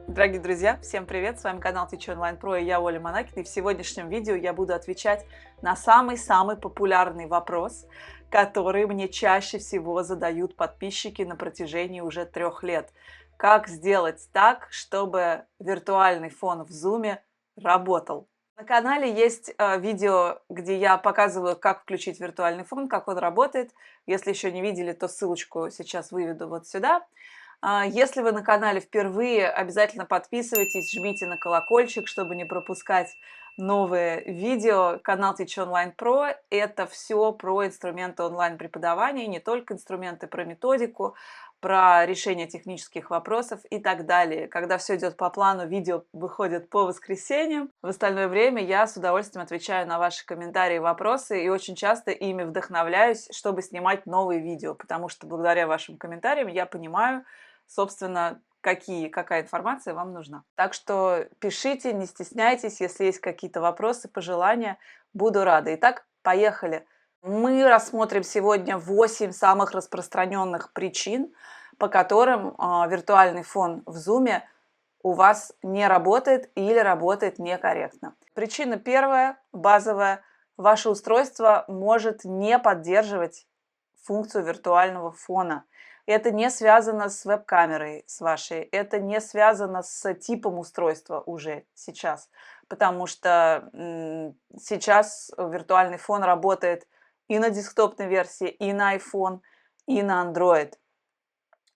Дорогие друзья, всем привет! С вами канал Teach Online Pro и я Оля Монакина. И в сегодняшнем видео я буду отвечать на самый-самый популярный вопрос, который мне чаще всего задают подписчики на протяжении уже 3 лет. Как сделать так, чтобы виртуальный фон в Zoom работал? На канале есть видео, где я показываю, как включить виртуальный фон, как он работает. Если еще не видели, то ссылочку сейчас выведу вот сюда. Если вы на канале впервые, обязательно подписывайтесь, жмите на колокольчик, чтобы не пропускать новые видео. Канал Teach Online Pro– это все про инструменты онлайн-преподавания, не только инструменты, про методику, про решение технических вопросов и так далее. Когда все идет по плану, видео выходят по воскресеньям. В остальное время я с удовольствием отвечаю на ваши комментарии и вопросы, и очень часто ими вдохновляюсь, чтобы снимать новые видео, потому что благодаря вашим комментариям я понимаю, собственно, какая информация вам нужна. Так что пишите, не стесняйтесь, если есть какие-то вопросы, пожелания, буду рада. Итак, поехали. Мы рассмотрим сегодня 8 самых распространенных причин, по которым виртуальный фон в Zoom у вас не работает или работает некорректно. Причина первая, базовая. Ваше устройство может не поддерживать функцию виртуального фона. Это не связано с веб-камерой с вашей, это не связано с типом устройства уже сейчас, потому что сейчас виртуальный фон работает и на десктопной версии, и на iPhone, и на Android.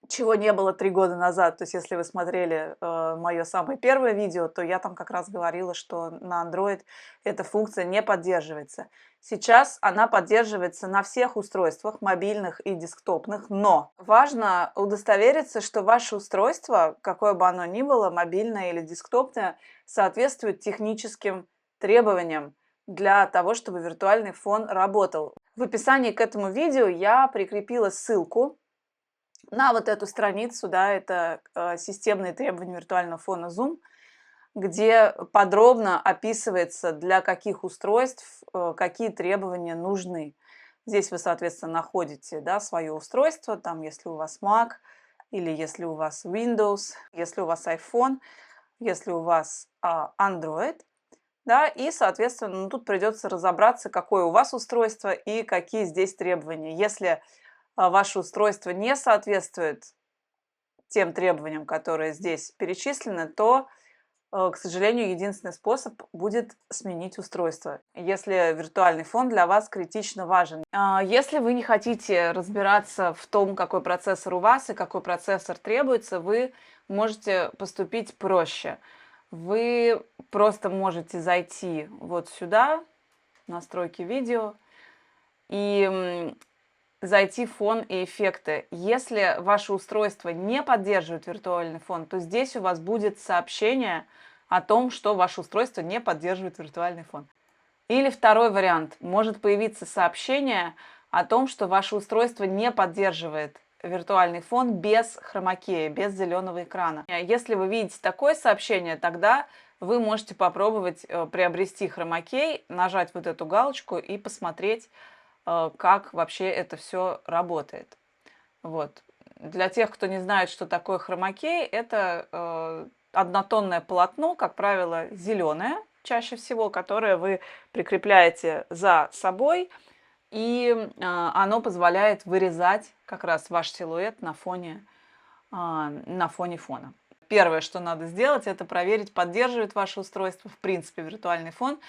Чего не было 3 года назад. То есть, если вы смотрели мое самое первое видео, то я там как раз говорила, что на Android эта функция не поддерживается. Сейчас она поддерживается на всех устройствах, мобильных и десктопных, но важно удостовериться, что ваше устройство, какое бы оно ни было, мобильное или десктопное, соответствует техническим требованиям для того, чтобы виртуальный фон работал. В описании к этому видео я прикрепила ссылку на вот эту страницу, да, это системные требования виртуального фона Zoom, где подробно описывается, для каких устройств какие требования нужны. Здесь вы, соответственно, находите, да, свое устройство, там, если у вас Mac, или если у вас Windows, если у вас iPhone, если у вас Android, да, и, соответственно, ну, тут придется разобраться, какое у вас устройство и какие здесь требования. Если ваше устройство не соответствует тем требованиям, которые здесь перечислены, то, к сожалению, единственный способ будет сменить устройство, если виртуальный фон для вас критично важен. Если вы не хотите разбираться в том, какой процессор у вас и какой процессор требуется, вы можете поступить проще. Вы просто можете зайти вот сюда, настройки видео, и зайти в фон и эффекты. Если ваше устройство не поддерживает виртуальный фон, то здесь у вас будет сообщение о том, что ваше устройство не поддерживает виртуальный фон. Или второй вариант. Может появиться сообщение о том, что ваше устройство не поддерживает виртуальный фон без хромакея, без зеленого экрана. Если вы видите такое сообщение, тогда вы можете попробовать приобрести хромакей, нажать вот эту галочку и посмотреть, как вообще это все работает. Вот. Для тех, кто не знает, что такое хромакей, это однотонное полотно, как правило, зеленое, чаще всего, которое вы прикрепляете за собой, и оно позволяет вырезать как раз ваш силуэт на фоне фона. Первое, что надо сделать, это проверить, поддерживает ваше устройство, в принципе, виртуальный фон,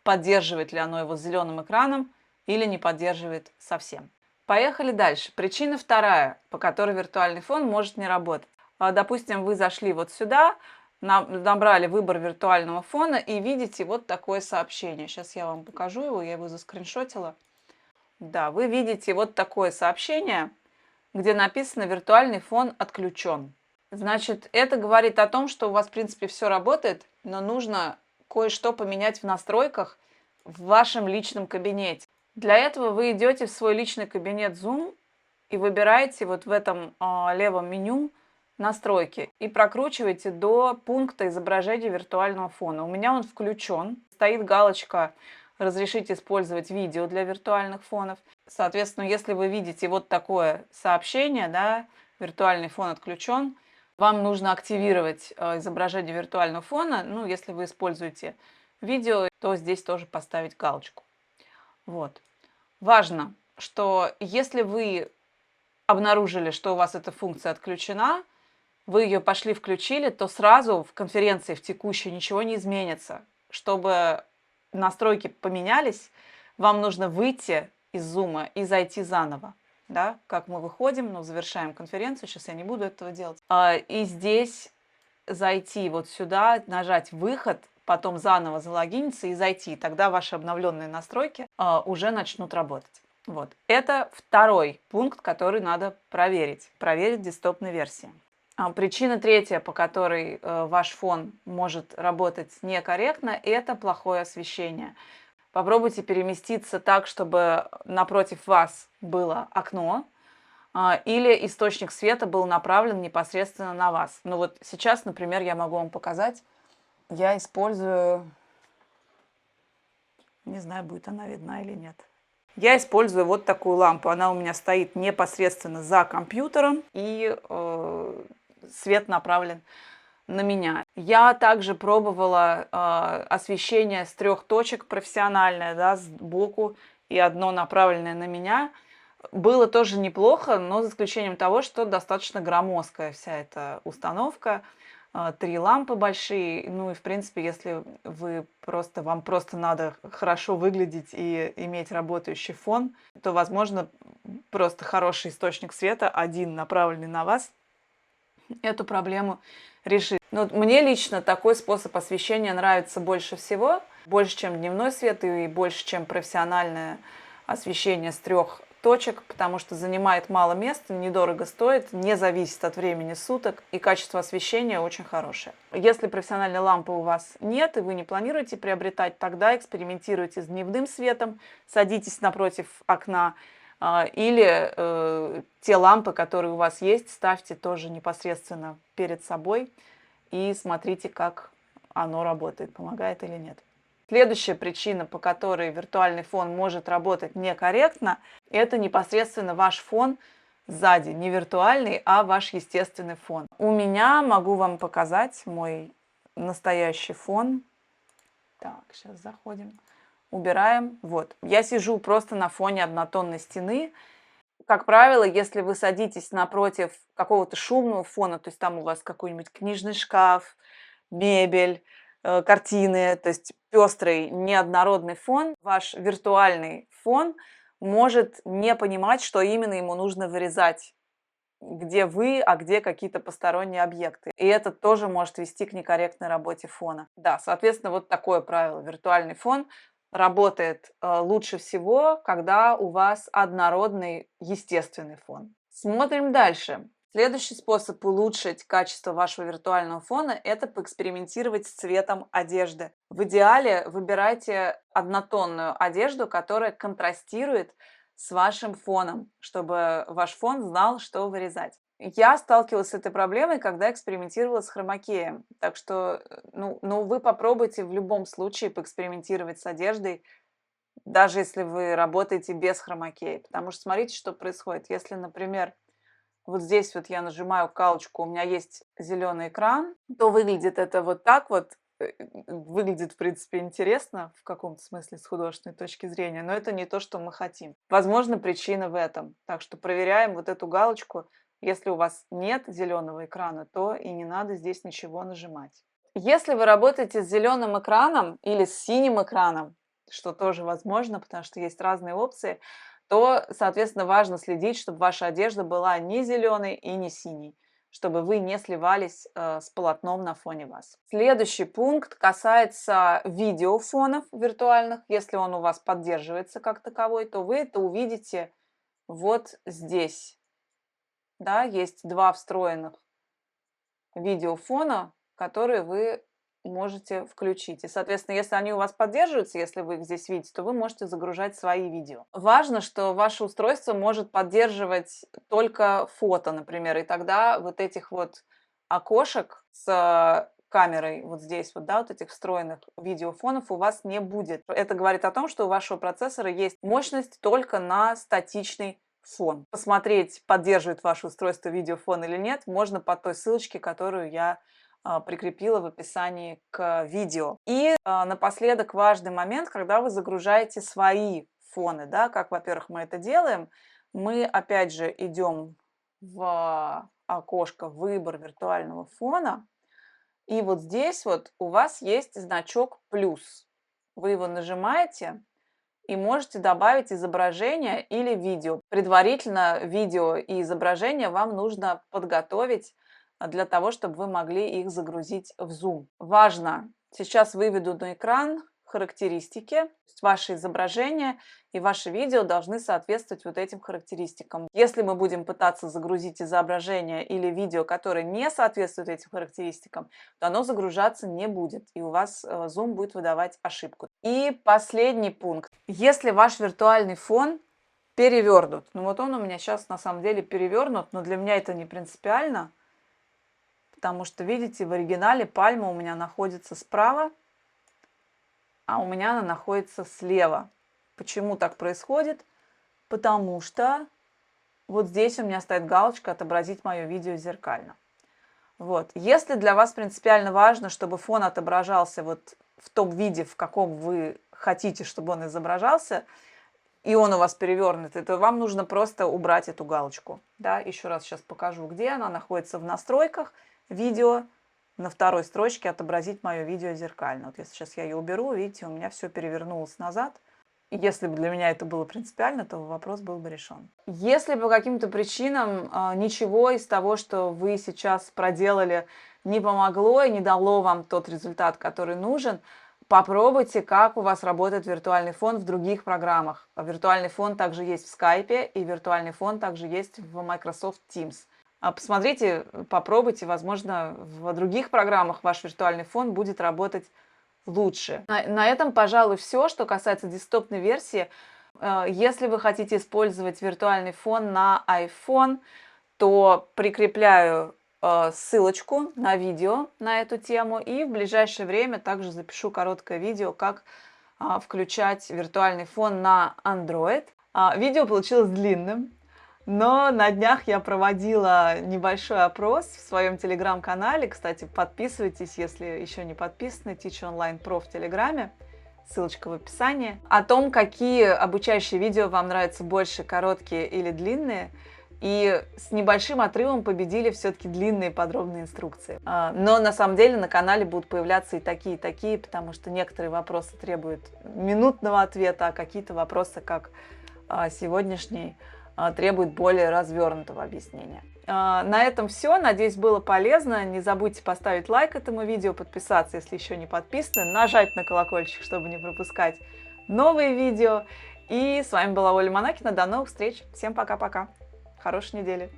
поддерживает ли оно его с зеленым экраном, или не поддерживает совсем. Поехали дальше. Причина вторая, по которой виртуальный фон может не работать. Допустим, вы зашли вот сюда, набрали выбор виртуального фона и видите вот такое сообщение. Сейчас я вам покажу его, я его заскриншотила. Да, вы видите вот такое сообщение, где написано «Виртуальный фон отключен». Значит, это говорит о том, что у вас, в принципе, все работает, но нужно кое-что поменять в настройках в вашем личном кабинете. Для этого вы идете в свой личный кабинет Zoom и выбираете вот в этом левом меню настройки и прокручиваете до пункта изображения виртуального фона. У меня он включен, стоит галочка «Разрешить использовать видео для виртуальных фонов». Соответственно, если вы видите вот такое сообщение, да, «Виртуальный фон отключен», Вам нужно активировать изображение виртуального фона. Ну, если вы используете видео, то здесь тоже поставить галочку. Вот. Важно, что если вы обнаружили, что у вас эта функция отключена, вы ее пошли включили, то сразу в конференции, в текущей, ничего не изменится. Чтобы настройки поменялись, вам нужно выйти из зума и зайти заново. Да? Как мы выходим, ну, завершаем конференцию, сейчас я не буду этого делать. И здесь зайти вот сюда, нажать «Выход», потом заново залогиниться и зайти. Тогда ваши обновленные настройки уже начнут работать. Вот. Это второй пункт, который надо проверить. Проверить десктопные версии. Причина третья, по которой ваш фон может работать некорректно, это плохое освещение. Попробуйте переместиться так, чтобы напротив вас было окно, или источник света был направлен непосредственно на вас. Ну вот сейчас, например, я могу вам показать. Я использую... Не знаю, будет она видна или нет. Я использую вот такую лампу. Она у меня стоит непосредственно за компьютером, и свет направлен на меня. Я также пробовала освещение с 3 точек профессиональное, да, сбоку, и одно направленное на меня. Было тоже неплохо, но за исключением того, что достаточно громоздкая вся эта установка. 3 лампы большие. Ну и в принципе, если вам просто надо хорошо выглядеть и иметь работающий фон, то, возможно, просто хороший источник света, один направленный на вас, эту проблему решит. Но мне лично такой способ освещения нравится больше всего. Больше, чем дневной свет и больше, чем профессиональное освещение с 3 точек, потому что занимает мало места, недорого стоит, не зависит от времени суток, и качество освещения очень хорошее. Если профессиональной лампы у вас нет, и вы не планируете приобретать, тогда экспериментируйте с дневным светом, садитесь напротив окна, или те лампы, которые у вас есть, ставьте тоже непосредственно перед собой и смотрите, как оно работает, помогает или нет. Следующая причина, по которой виртуальный фон может работать некорректно, это непосредственно ваш фон сзади. Не виртуальный, а ваш естественный фон. У меня, могу вам показать, мой настоящий фон. Так, сейчас заходим. Убираем. Вот. Я сижу просто на фоне однотонной стены. Как правило, если вы садитесь напротив какого-то шумного фона, то есть там у вас какой-нибудь книжный шкаф, мебель, картины, то есть пестрый, неоднородный фон, ваш виртуальный фон может не понимать, что именно ему нужно вырезать, где вы, а где какие-то посторонние объекты. И это тоже может вести к некорректной работе фона. Да, соответственно, вот такое правило. Виртуальный фон работает лучше всего, когда у вас однородный естественный фон. Смотрим дальше. Следующий способ улучшить качество вашего виртуального фона – это поэкспериментировать с цветом одежды. В идеале выбирайте однотонную одежду, которая контрастирует с вашим фоном, чтобы ваш фон знал, что вырезать. Я сталкивалась с этой проблемой, когда экспериментировала с хромакеем. Так что, ну, вы попробуйте в любом случае поэкспериментировать с одеждой, даже если вы работаете без хромакея. Потому что смотрите, что происходит. Если, например, вот здесь вот я нажимаю галочку, у меня есть зеленый экран, то выглядит это вот так вот. Выглядит, в принципе, интересно в каком-то смысле с художественной точки зрения, но это не то, что мы хотим. Возможно, причина в этом. Так что проверяем вот эту галочку. Если у вас нет зеленого экрана, то и не надо здесь ничего нажимать. Если вы работаете с зеленым экраном или с синим экраном, что тоже возможно, потому что есть разные опции, то, соответственно, важно следить, чтобы ваша одежда была не зеленой и не синей, чтобы вы не сливались с полотном на фоне вас. Следующий пункт касается видеофонов виртуальных. Если он у вас поддерживается как таковой, то вы это увидите вот здесь. Да, есть 2 встроенных видеофона, которые вы можете включить. И, соответственно, если они у вас поддерживаются, если вы их здесь видите, то вы можете загружать свои видео. Важно, что ваше устройство может поддерживать только фото, например, и тогда вот этих вот окошек с камерой вот здесь вот, да, вот этих встроенных видеофонов у вас не будет. Это говорит о том, что у вашего процессора есть мощность только на статичный фон. Посмотреть, поддерживает ваше устройство видеофон или нет, можно по той ссылочке, которую я прикрепила в описании к видео. И напоследок важный момент, когда вы загружаете свои фоны, да, как, во-первых, мы это делаем, мы опять же идем в окошко «Выбор виртуального фона», и вот здесь вот у вас есть значок «плюс». Вы его нажимаете и можете добавить изображение или видео. Предварительно видео и изображение вам нужно подготовить для того, чтобы вы могли их загрузить в Zoom. Важно, сейчас выведу на экран характеристики. Ваше изображение и ваше видео должны соответствовать вот этим характеристикам. Если мы будем пытаться загрузить изображение или видео, которое не соответствует этим характеристикам, то оно загружаться не будет, и у вас Zoom будет выдавать ошибку. И последний пункт. Если ваш виртуальный фон перевернут, ну вот он у меня сейчас на самом деле перевернут, но для меня это не принципиально, потому что, видите, в оригинале пальма у меня находится справа, а у меня она находится слева. Почему так происходит? Потому что вот здесь у меня стоит галочка «Отобразить мое видео зеркально». Вот. Если для вас принципиально важно, чтобы фон отображался вот в том виде, в каком вы хотите, чтобы он изображался, и он у вас перевернут, то вам нужно просто убрать эту галочку. Да? Еще раз сейчас покажу, где она находится в настройках, видео, на второй строчке «Отобразить мое видео зеркально». Вот если сейчас я ее уберу, видите, у меня все перевернулось назад. И если бы для меня это было принципиально, то вопрос был бы решен. Если по каким-то причинам ничего из того, что вы сейчас проделали, не помогло и не дало вам тот результат, который нужен, попробуйте, как у вас работает виртуальный фон в других программах. Виртуальный фон также есть в Skype, и виртуальный фон также есть в Microsoft Teams. Посмотрите, попробуйте, возможно, в других программах ваш виртуальный фон будет работать лучше. На этом, пожалуй, все, что касается десктопной версии. Если вы хотите использовать виртуальный фон на iPhone, то прикрепляю ссылочку на видео на эту тему, и в ближайшее время также запишу короткое видео, как включать виртуальный фон на Android. Видео получилось длинным. Но на днях я проводила небольшой опрос в своем телеграм-канале. Кстати, подписывайтесь, если еще не подписаны. Teach Online Pro в телеграме. Ссылочка в описании. О том, какие обучающие видео вам нравятся больше, короткие или длинные. И с небольшим отрывом победили все-таки длинные подробные инструкции. Но на самом деле на канале будут появляться и такие, потому что некоторые вопросы требуют минутного ответа, а какие-то вопросы, как сегодняшний, требует более развернутого объяснения. На этом все. Надеюсь, было полезно. Не забудьте поставить лайк этому видео, подписаться, если еще не подписаны, нажать на колокольчик, чтобы не пропускать новые видео. И с вами была Оля Монакина. До новых встреч. Всем пока-пока. Хорошей недели.